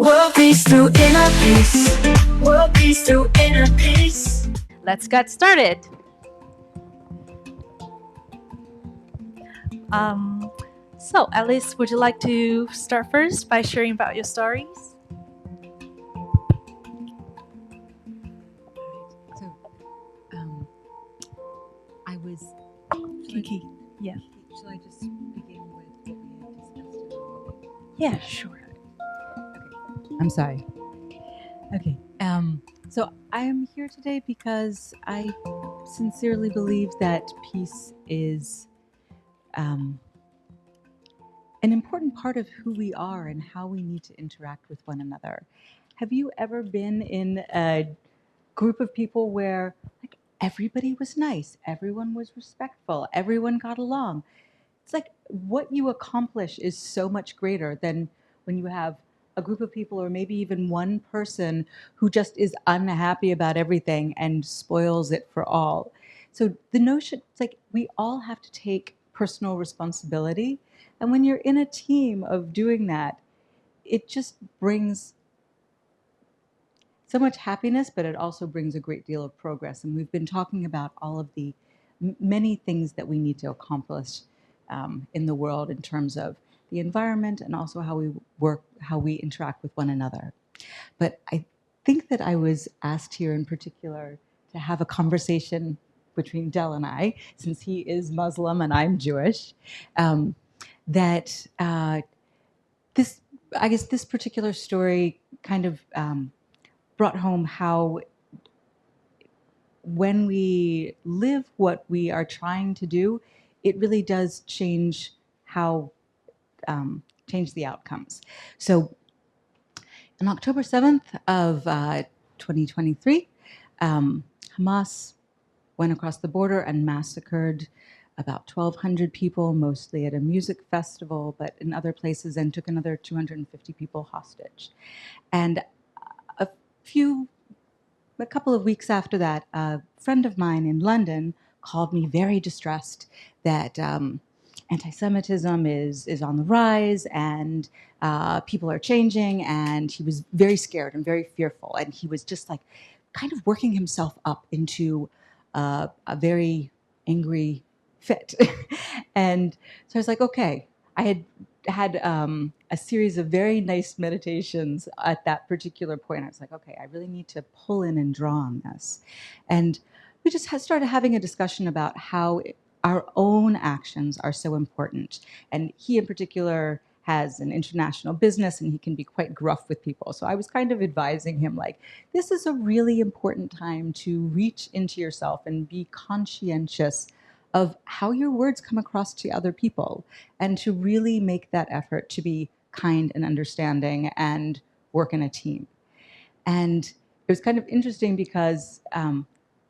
World peace through inner peace. World peace through inner peace. Let's get started. So, Alice, would you like to start first by sharing about your stories? So, I was. Kiki. Yeah. Shall I just begin with what we had discussed? Yeah, sure. Okay. I'm sorry. Okay. So I am here today because I sincerely believe that peace is an important part of who we are and how we need to interact with one another. Have you ever been in a group of people where like everybody was nice, everyone was respectful, everyone got along? It's like what you accomplish is so much greater than when you have a group of people or maybe even one person who just is unhappy about everything and spoils it for all. So the notion, it's like we all have to take personal responsibility. And when you're in a team of doing that, it just brings so much happiness, but it also brings a great deal of progress. And we've been talking about all of the many things that we need to accomplish in the world in terms of the environment and also how we work, how we interact with one another. But I think that I was asked here in particular to have a conversation between Del and I, since he is Muslim and I'm Jewish, that this, I guess this particular story kind of brought home how when we live what we are trying to do, it really does change how change the outcomes. So on October 7th of 2023, Hamas went across the border and massacred about 1,200 people, mostly at a music festival, but in other places, and took another 250 people hostage. And a couple of weeks after that, a friend of mine in London called me very distressed that anti-Semitism is on the rise and people are changing, and he was very scared and very fearful, and he was just like kind of working himself up into a very angry fit. And so I was like, okay, I had a series of very nice meditations at that particular point. I was like, okay, I really need to pull in and draw on this. And we just started having a discussion about how our own actions are so important. And he in particular has an international business and he can be quite gruff with people. So I was kind of advising him like, this is a really important time to reach into yourself and be conscientious of how your words come across to other people, and to really make that effort to be kind and understanding and work in a team. And it was kind of interesting because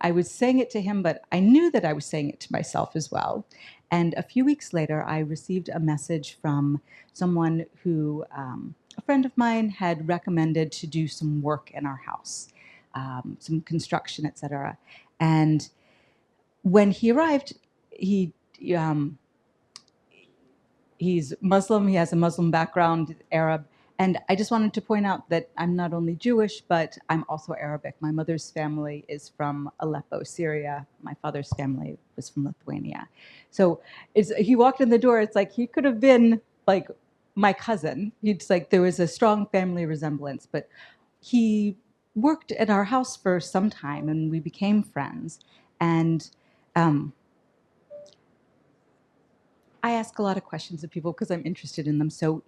I was saying it to him, but I knew that I was saying it to myself as well. And a few weeks later, I received a message from someone who, a friend of mine had recommended to do some work in our house, some construction, etc. And when he arrived, he's Muslim, he has a Muslim background, Arab, and I just wanted to point out that I'm not only Jewish, but I'm also Arabic. My mother's family is from Aleppo, Syria. My father's family was from Lithuania. So he walked in the door, it's like he could have been like my cousin. It's like there was a strong family resemblance, but he worked at our house for some time and we became friends. And I ask a lot of questions of people because I'm interested in them. So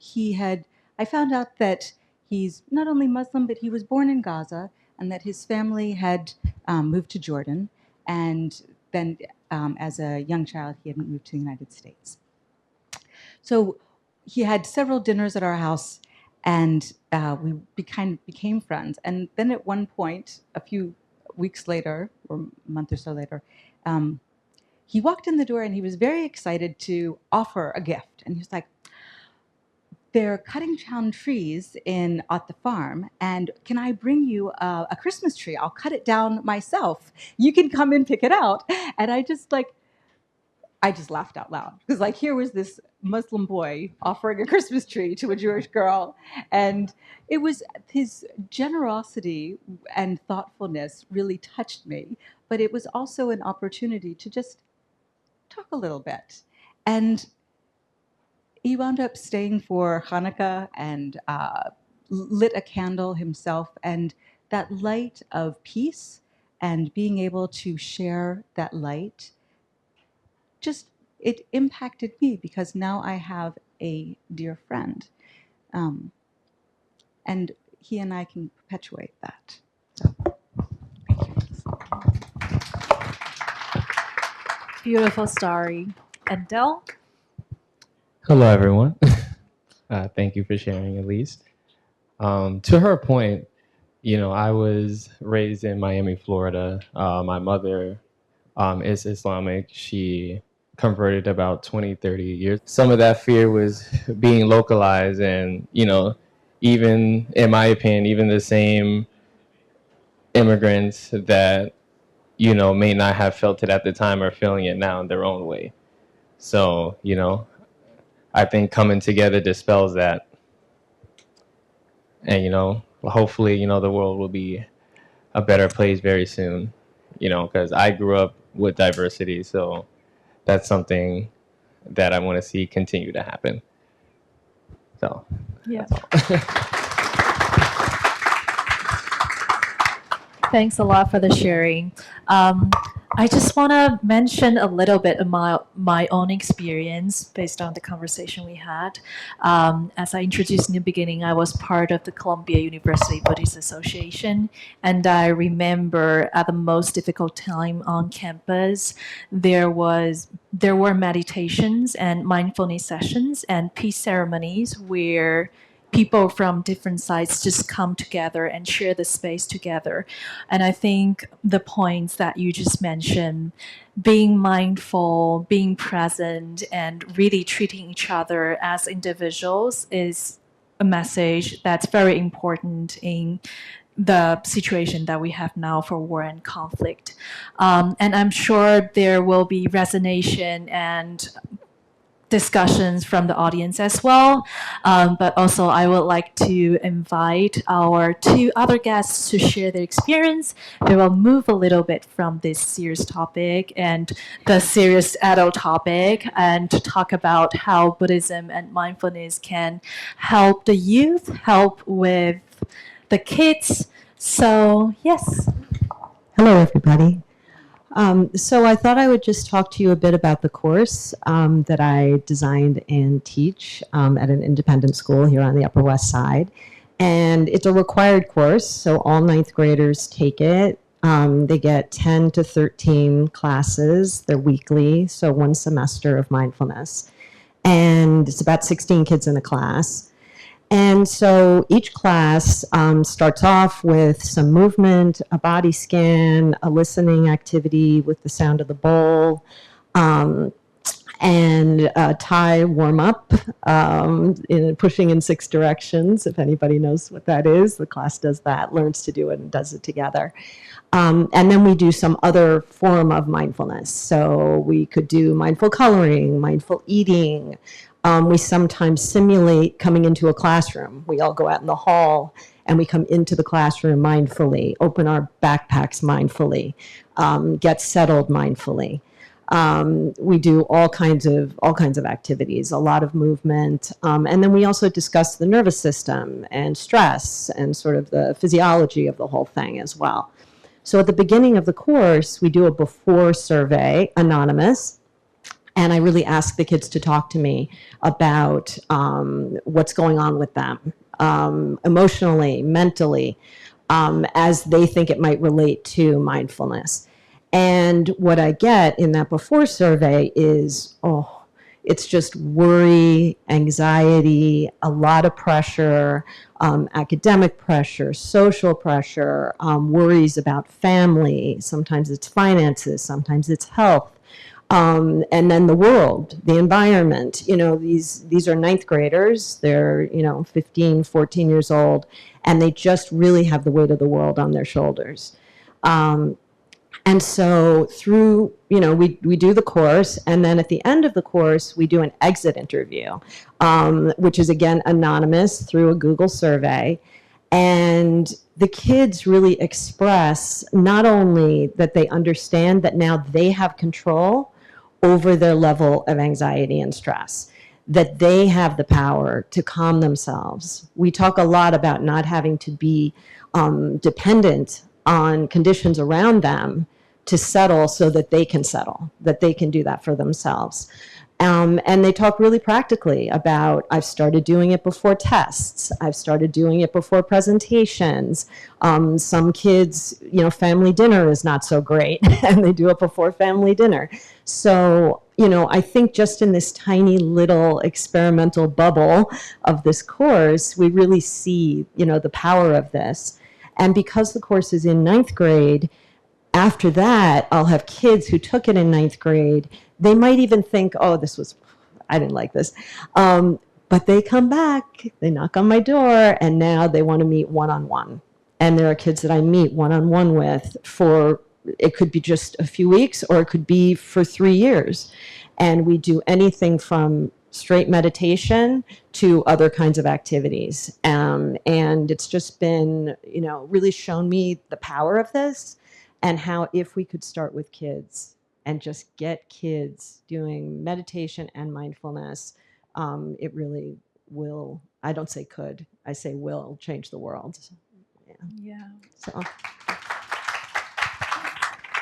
I found out that he's not only Muslim, but he was born in Gaza, and that his family had moved to Jordan. And then as a young child, he had moved to the United States. So he had several dinners at our house, and we became friends. And then at one point, a few weeks later, or a month or so later, he walked in the door and he was very excited to offer a gift. And he was like, they're cutting down trees at the farm, and can I bring you a Christmas tree? I'll cut it down myself. You can come and pick it out. And I just like, I just laughed out loud because, like, here was this Muslim boy offering a Christmas tree to a Jewish girl, and it was his generosity and thoughtfulness really touched me. But it was also an opportunity to just talk a little bit, and he wound up staying for Hanukkah and lit a candle himself, and that light of peace and being able to share that light just it impacted me because now I have a dear friend, and he and I can perpetuate that. So, thank you. Beautiful story. And Del? Hello, everyone. Thank you for sharing, Elise. To her point, I was raised in Miami, Florida. My mother is Islamic. She converted about 20, 30 years. Some of that fear was being localized and, even, in my opinion, even the same immigrants that, may not have felt it at the time are feeling it now in their own way. So, I think coming together dispels that. And, hopefully, the world will be a better place very soon, because I grew up with diversity. So that's something that I want to see continue to happen. So, Yeah. Thanks a lot for the sharing. I just want to mention a little bit about my own experience based on the conversation we had. As I introduced in the beginning, I was part of the Columbia University Buddhist Association, and I remember at the most difficult time on campus, there were meditations and mindfulness sessions and peace ceremonies where people from different sides just come together and share the space together. And I think the points that you just mentioned, being mindful, being present, and really treating each other as individuals is a message that's very important in the situation that we have now for war and conflict. And I'm sure there will be resonance and discussions from the audience as well. But also I would like to invite our two other guests to share their experience. We will move a little bit from this serious topic and the serious adult topic and to talk about how Buddhism and mindfulness can help the youth, help with the kids. So yes. Hello, everybody. So I thought I would just talk to you a bit about the course that I designed and teach at an independent school here on the Upper West Side. And it's a required course, so all ninth graders take it. They get 10 to 13 classes. They're weekly, so one semester of mindfulness. And it's about 16 kids in a class. And so each class starts off with some movement, a body scan, a listening activity with the sound of the bowl, and a Thai warm-up, pushing in 6 directions. If anybody knows what that is, the class does that, learns to do it, and does it together. And then we do some other form of mindfulness. So we could do mindful coloring, mindful eating. We sometimes simulate coming into a classroom. We all go out in the hall and we come into the classroom mindfully, open our backpacks mindfully, get settled mindfully. We do all kinds of activities, a lot of movement. And then we also discuss the nervous system and stress and sort of the physiology of the whole thing as well. So at the beginning of the course, we do a before survey, anonymous. And I really ask the kids to talk to me about what's going on with them emotionally, mentally, as they think it might relate to mindfulness. And what I get in that before survey is, it's just worry, anxiety, a lot of pressure, academic pressure, social pressure, worries about family. Sometimes it's finances, sometimes it's health. And then the world, the environment, these are ninth graders. They're, 15, 14 years old, and they just really have the weight of the world on their shoulders. And so through, we do the course, and then at the end of the course, we do an exit interview, which is again anonymous through a Google survey. And the kids really express not only that they understand that now they have control over their level of anxiety and stress, that they have the power to calm themselves. We talk a lot about not having to be dependent on conditions around them to settle so that they can settle, that they can do that for themselves. And they talk really practically about, I've started doing it before tests. I've started doing it before presentations. Some kids, family dinner is not so great, and they do it before family dinner. So, I think just in this tiny little experimental bubble of this course, we really see, the power of this. And because the course is in 9th grade, after that, I'll have kids who took it in 9th grade. They might even think, oh, I didn't like this. But they come back, they knock on my door, and now they want to meet one-on-one. And there are kids that I meet one-on-one with it could be just a few weeks, or it could be for 3 years. And we do anything from straight meditation to other kinds of activities. And it's just been, really shown me the power of this, and how if we could start with kids and just get kids doing meditation and mindfulness, it really will, I don't say could, I say will change the world. Yeah. So,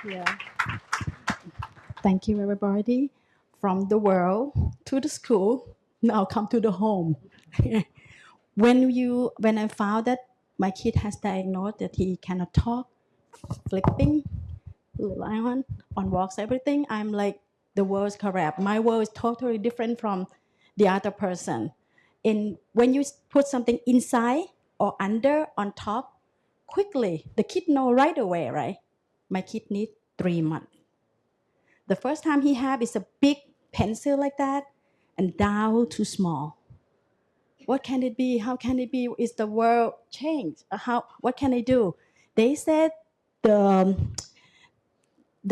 Yeah. Thank you, everybody. From the world to the school, now come to the home. When I found that my kid has diagnosed that he cannot talk, flipping, lying on walks, everything, I'm like, the world is correct. My world is totally different from the other person. And when you put something inside or under, on top, quickly, the kid know right away, right? My kid needs 3 months. The first time he have is a big pencil like that, and down to small. What can it be? How can it be? Is the world changed? What can I do? They said the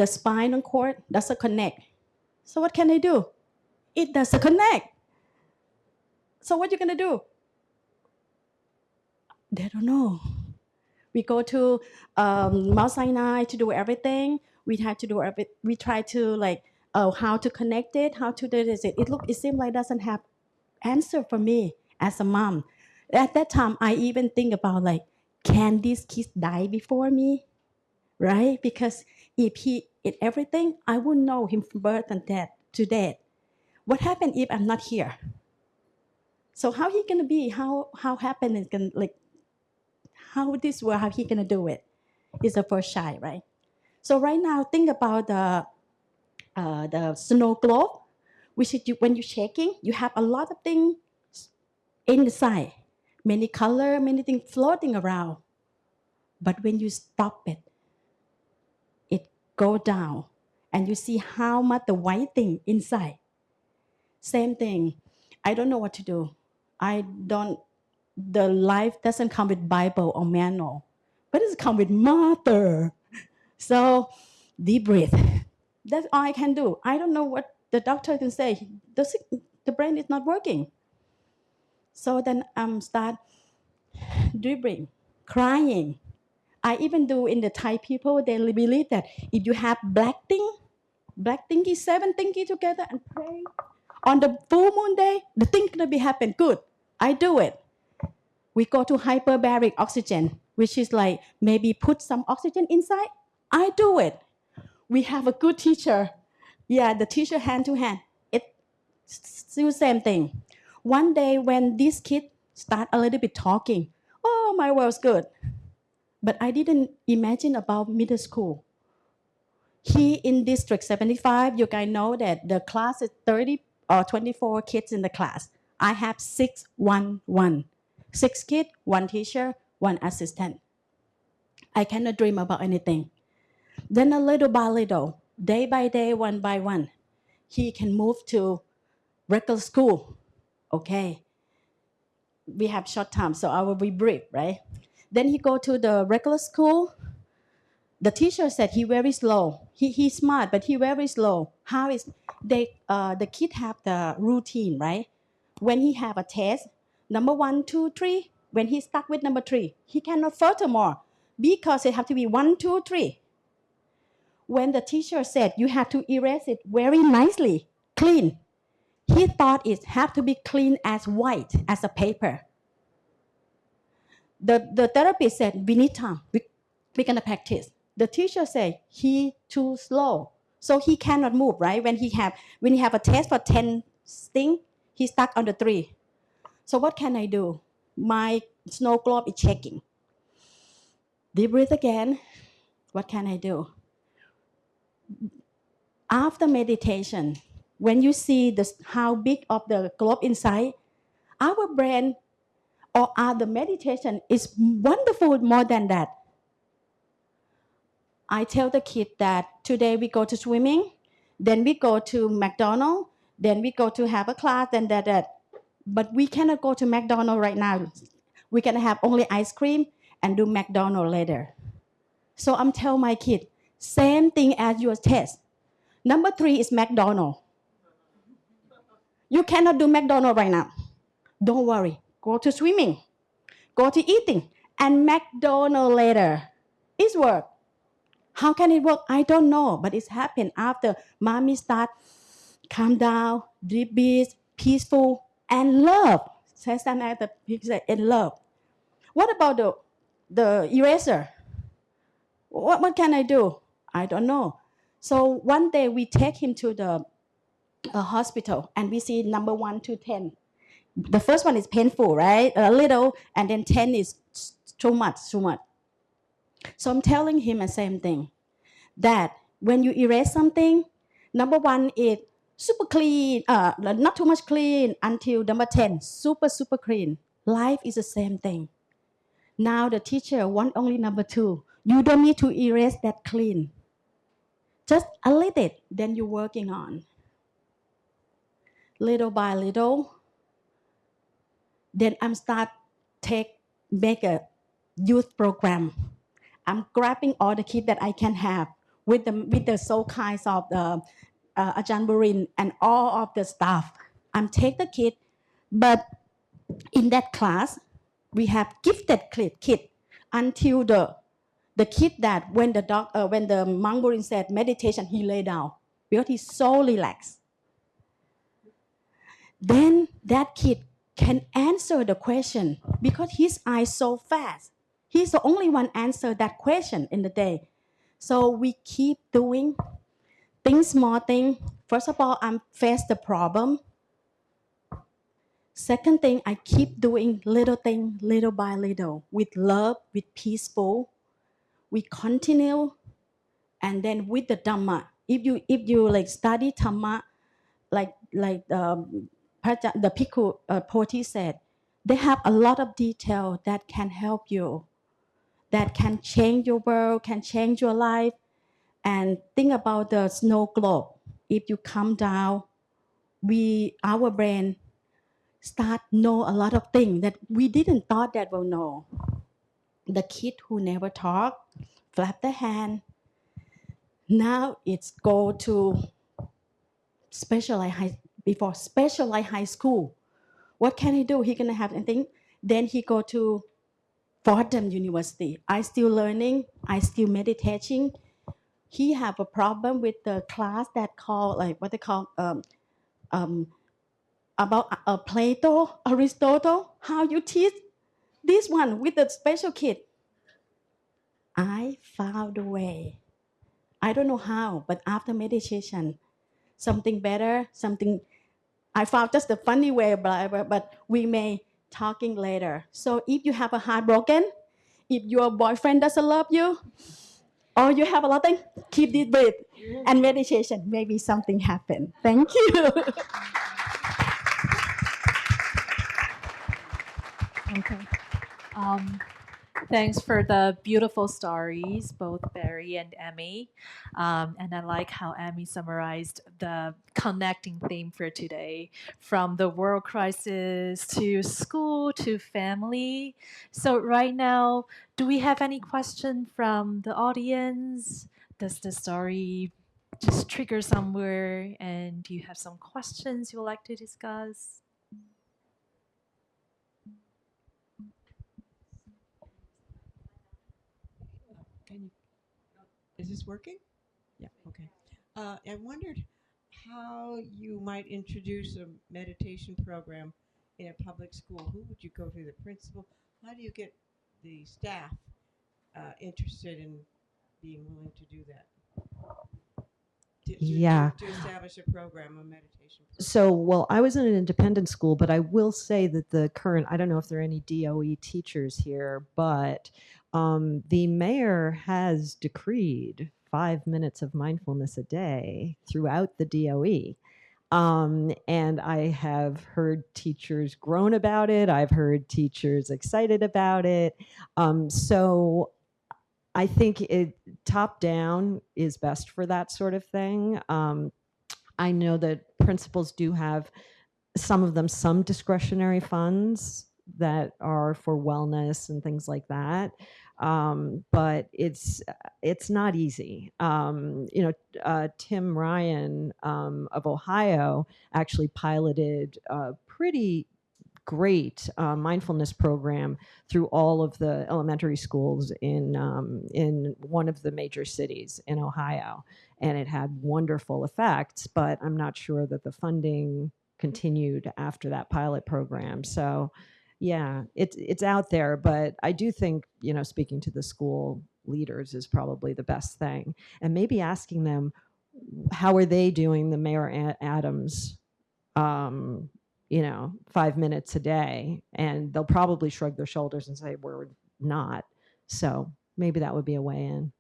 spinal cord doesn't connect. So what can I do? It doesn't connect. So what you gonna do? They don't know. We go to Mount Sinai to do everything. We have to do everything. We try to how to connect it, how to do this. It seems like doesn't have answer for me as a mom. At that time, I even think about can these kids die before me, right? Because if he ate everything, I would know him from birth and death to death. What happened if I'm not here? So how he gonna be? How happen is gonna how this world, how he gonna do it? Is the first child, right? So right now, think about the snow globe, which is when you're shaking, you have a lot of things inside, many color, many things floating around. But when you stop it, it go down, and you see how much the white thing inside. Same thing. I don't know what to do. The life doesn't come with Bible or manual, but it's come with mother. So deep breath. That's all I can do. I don't know what the doctor can say. The brain is not working. So then start dribbling, crying. I even do in the Thai people, they believe that if you have black thingy, 7 thingy together and pray, on the full moon day, the thing gonna be happen. Good. I do it. We go to hyperbaric oxygen, which is maybe put some oxygen inside. I do it. We have a good teacher. Yeah, the teacher hand to hand. It's still same thing. One day when this kid start a little bit talking, oh, my world's good. But I didn't imagine about middle school. He in District 75, you guys know that the class is 30 or 24 kids in the class. I have 6, 1, 1. 6 kids, 1 teacher, 1 assistant. I cannot dream about anything. Then a little by little, day by day, one by one, he can move to regular school. Okay. We have short time, so I will be brief, right? Then he go to the regular school. The teacher said he very slow. He's smart, but he very slow. How is the kid have the routine, right? When he have a test, number 1, 2, 3. When he stuck with number 3, he cannot furthermore because it have to be 1, 2, 3. When the teacher said you have to erase it very nicely, clean, he thought it have to be clean as white as a paper. The therapist said we need time. We're gonna practice. The teacher said he too slow, so he cannot move. Right when he have a test for 10 things, he stuck on the 3. So what can I do? My snow globe is shaking. Deep breath again. What can I do? After meditation, when you see how big of the globe inside, our brain or the meditation is wonderful more than that. I tell the kid that today we go to swimming, then we go to McDonald's, then we go to have a class, and that. But we cannot go to McDonald's right now. We can have only ice cream and do McDonald's later. So I'm telling my kid, same thing as your test. Number 3 is McDonald's. You cannot do McDonald's right now. Don't worry. Go to swimming. Go to eating. And McDonald's later. It's work. How can it work? I don't know. But it's happened after mommy start calm down, deep breath, peaceful, and love. Says that the picture in love. What about the eraser? What can I do? I don't know. So one day we take him to the hospital and we see number 1 to 10. The first one is painful, right? A little, and then 10 is too much. So I'm telling him the same thing, that when you erase something, number 1 is super clean, not too much clean, until number 10, super clean. Life is the same thing. Now the teacher want only number 2. You don't need to erase that clean. Just a little bit, then you're working on. Little by little, then I'm make a youth program. I'm grabbing all the kids that I can have with the so kinds of Ajahn Burin and all of the staff. I'm take the kid, but in that class, we have gifted kid until the kid that when the monk Burin said meditation, he lay down because he's so relaxed. Then that kid can answer the question because his eyes so fast. He's the only one answer that question in the day. So we keep doing things, small thing. First of all, I'm face the problem. Second thing, I keep doing little thing, little by little, with love, with peaceful. We continue, and then with the Dhamma. If you like study Dhamma, like the Bhikkhu Poti said, they have a lot of detail that can help you, that can change your world, can change your life. And think about the snow globe. If you come down, our brain start know a lot of things that we didn't thought that we'll know. The kid who never talk, flap the hand. Now it's go to specialized high school. What can he do? He gonna have anything. Then he go to Fordham University. I still learning. I still meditating. He have a problem with the class that called about Plato, Aristotle. How you teach this one with the special kid? I found a way. I don't know how, but after meditation, something better, something I found just a funny way, but we may talking later. So if you have a heart broken, if your boyfriend doesn't love you, or you have a lot of things, keep this breath and meditation. Maybe something happen. Thank you. Okay. Thanks for the beautiful stories, both Barry and Emmy. And I like how Emmy summarized the connecting theme for today, from the world crisis to school to family. So, right now, do we have any question from the audience? Does the story just trigger somewhere? And do you have some questions you would like to discuss? Can you, is this working? Yeah, okay. I wondered how you might introduce a meditation program in a public school. Who would you go to? The principal? How do you get the staff interested in being willing to do that? Yeah. To establish a program, a meditation program. So, well, I was in an independent school, but I will say that the current, I don't know if there are any DOE teachers here, but the mayor has decreed 5 minutes of mindfulness a day throughout the DOE. And I have heard teachers groan about it. I've heard teachers excited about it. So I think top down is best for that sort of thing. I know that principals do have, some of them, some discretionary funds that are for wellness and things like that. But it's not easy. Tim Ryan of Ohio actually piloted a pretty great mindfulness program through all of the elementary schools in one of the major cities in Ohio, and it had wonderful effects. But I'm not sure that the funding continued after that pilot program. So, yeah, it's out there, but I do think, speaking to the school leaders is probably the best thing, and maybe asking them how are they doing the Mayor Adams 5 minutes a day, and they'll probably shrug their shoulders and say we're not. So maybe that would be a way in.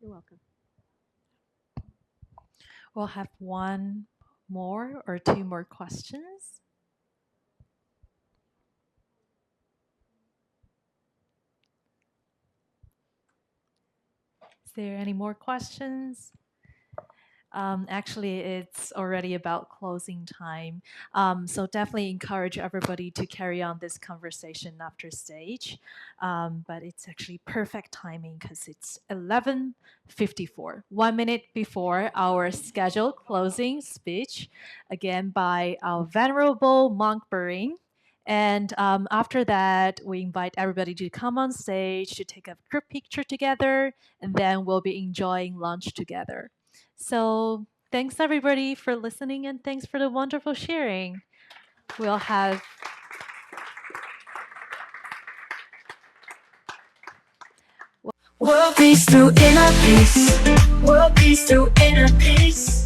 You're welcome. We'll have one more or two more questions. Is there any more questions? Actually, it's already about closing time. So definitely encourage everybody to carry on this conversation after stage. But it's actually perfect timing because it's 11:54, 1 minute before our scheduled closing speech, again by our venerable monk Bering. And after that, we invite everybody to come on stage to take a group picture together, and then we'll be enjoying lunch together. So thanks everybody for listening, and thanks for the wonderful sharing. We'll have World peace through inner peace. World peace through inner peace.